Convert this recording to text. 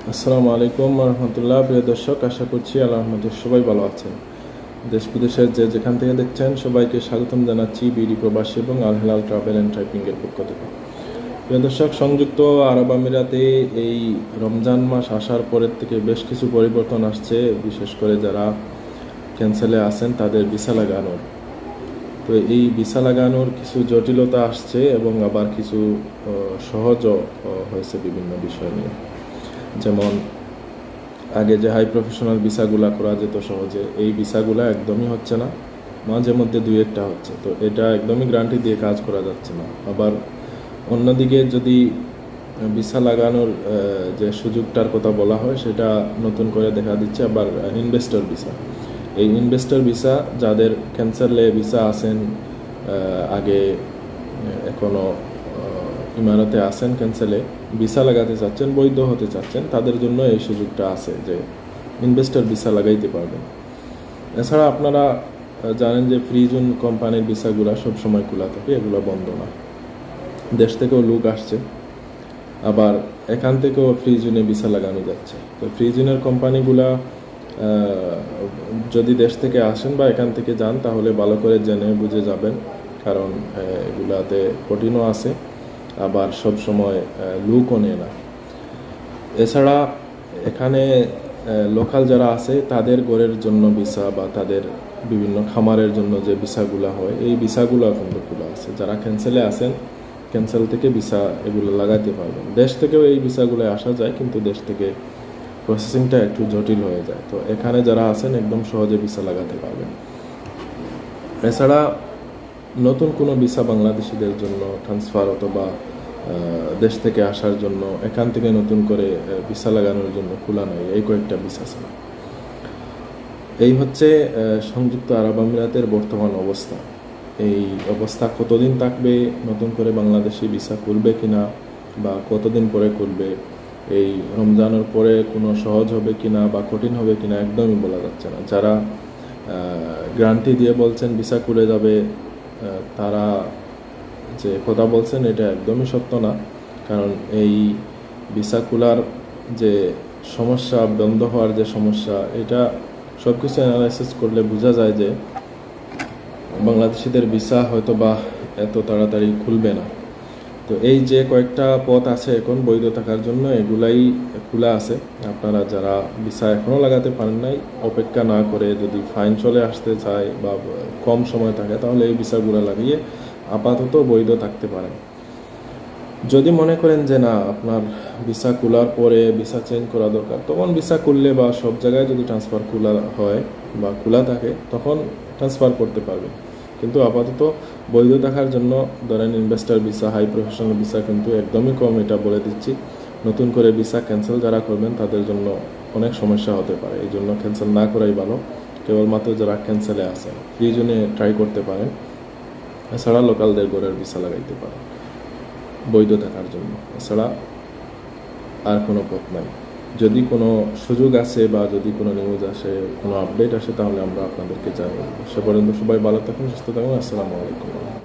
আসসালামু আলাইকুম রহমতুল্লাহ। প্রিয় দর্শক, আশা করছি আল্লাহর রহমতে সবাই ভালো আছেন। দেশ বিদেশের যেখান থেকে দেখছেন সবাইকে স্বাগতম জানাচ্ছি বিডি প্রবাসী এবং আল হেলাল ট্রাভেল অ্যান্ড ট্রাইপিংয়ের পক্ষ থেকে। প্রিয় দর্শক, সংযুক্ত আরব আমিরাতে এই রমজান মাস আসার পরের থেকে বেশ কিছু পরিবর্তন আসছে, বিশেষ করে যারা ক্যান্সেলে আছেন তাদের ভিসা লাগানোর। তো এই ভিসা লাগানোর কিছু জটিলতা আসছে এবং আবার কিছু সহজও হয়েছে বিভিন্ন বিষয় নিয়ে। যেমন আগে যে হাই প্রফেশনাল ভিসাগুলা করা যেত সহজে, এই ভিসাগুলা একদমই হচ্ছে না, মাঝে মধ্যে দুই একটা হচ্ছে। তো এটা একদমই গ্যারান্টি দিয়ে কাজ করা যাচ্ছে না। আবার অন্যদিকে যদি ভিসা লাগানোর যে সুযোগটার কথা বলা হয় সেটা নতুন করে দেখা দিচ্ছে আবার ইনভেস্টর ভিসা। এই ইনভেস্টর ভিসা যাদের ক্যান্সেলে ভিসা আছেন, আগে এখনও ইমারতে আছেন, ক্যান্সেলে ভিসা লাগাতে চাচ্ছেন, বৈধ হতে চাচ্ছেন, তাদের জন্য এই সুযোগটা আছে যে ইনভেস্টর ভিসা লাগাইতে পারবেন। এছাড়া আপনারা জানেন যে ফ্রি জোন কোম্পানির ভিসাগুলো সবসময় খোলা থাকে, এগুলো বন্ধ না। দেশ থেকেও লোক আসছে, আবার এখান থেকেও ফ্রি জোনে ভিসা লাগানো যাচ্ছে। তো ফ্রি জোনের কোম্পানিগুলা যদি দেশ থেকে আসেন বা এখান থেকে যান তাহলে ভালো করে জেনে বুঝে যাবেন, কারণ এগুলাতে কঠিনও আছে, আবার সব সময় লুকও নেয় না। এছাড়া এখানে লোকাল যারা আছে তাদের ঘরের জন্য ভিসা বা তাদের বিভিন্ন খামারের জন্য যে ভিসাগুলো হয়, এই ভিসাগুলো কিন্তু খোলা আছে। যারা ক্যান্সেলে আছেন, ক্যান্সেল থেকে ভিসা এগুলো লাগাতে পারবেন। দেশ থেকেও এই ভিসাগুলো আসা যায়, কিন্তু দেশ থেকে প্রসেসিংটা একটু জটিল হয়ে যায়। তো এখানে যারা আছেন একদম সহজে ভিসা লাগাতে পারবেন। এছাড়া নতুন কোনো ভিসা বাংলাদেশিদের জন্য ট্রান্সফার অথবা দেশ থেকে আসার জন্য এখান থেকে নতুন করে ভিসা লাগানোর জন্য খোলা নাই, এই কয়েকটা ভিসা ছিল। এই হচ্ছে সংযুক্ত আরব আমিরাতের বর্তমান অবস্থা। এই অবস্থা কতদিন থাকবে, নতুন করে বাংলাদেশি ভিসা খুলবে কিনা বা কতদিন পরে খুলবে, এই রমজানের পরে কোনো সহজ হবে কিনা বা কঠিন হবে কিনা একদমই বলা যাচ্ছে না। যারা গ্যারান্টি দিয়ে বলছেন ভিসা খুলে যাবে, তারা যে কথা বলছেন এটা একদমই সত্য না। কারণ এই ভিসা খোলার যে সমস্যা, বন্ধ হওয়ার যে সমস্যা, এটা সব কিছু অ্যানালাইসিস করলে বোঝা যায় যে বাংলাদেশিদের ভিসা হয়তো বা এত তাড়াতাড়ি খুলবে না। তো এই যে কয়েকটা পথ আছে এখন বৈধ থাকার জন্য, এগুলাই খোলা আছে। আপনারা যারা ভিসা এখনও লাগাতে পারেন নাই, অপেক্ষা না করে যদি ফাইন চলে আসতে চায় বা কম সময় থাকে, তাহলে এই ভিসাগুলো লাগিয়ে আপাতত বৈধ থাকতে পারেন। যদি মনে করেন যে না, আপনার ভিসা খোলার পরে ভিসা চেঞ্জ করা দরকার, তখন ভিসা খুললে বা সব জায়গায় যদি ট্রান্সফার খোলা হয় বা খোলা থাকে তখন ট্রান্সফার করতে পারবেন। কিন্তু আপাতত বৈধ থাকার জন্য ধরেন investor visa, high professional visa কিন্তু একদমই কম, এটা বলে দিচ্ছি। নতুন করে ভিসা ক্যান্সেল যারা করবেন তাদের জন্য অনেক সমস্যা হতে পারে, এই জন্য ক্যান্সেল না করাই ভালো। কেবলমাত্র যারা ক্যান্সেলে আসেন ফ্রি জোনে ট্রাই করতে পারেন। এছাড়া লোকালদের ঘরের ভিসা লাগাইতে পারেন বৈধ থাকার জন্য। এছাড়া আর কোনো পথ নাই। যদি কোনো সুযোগ আসে বা যদি কোনো নিউজ আসে, কোনো আপডেট আসে, তাহলে আমরা আপনাদেরকে জানিয়ে দেবো। সে পর্যন্ত সবাই ভালো থাকুন, সুস্থ থাকুন। আসসালামু আলাইকুম।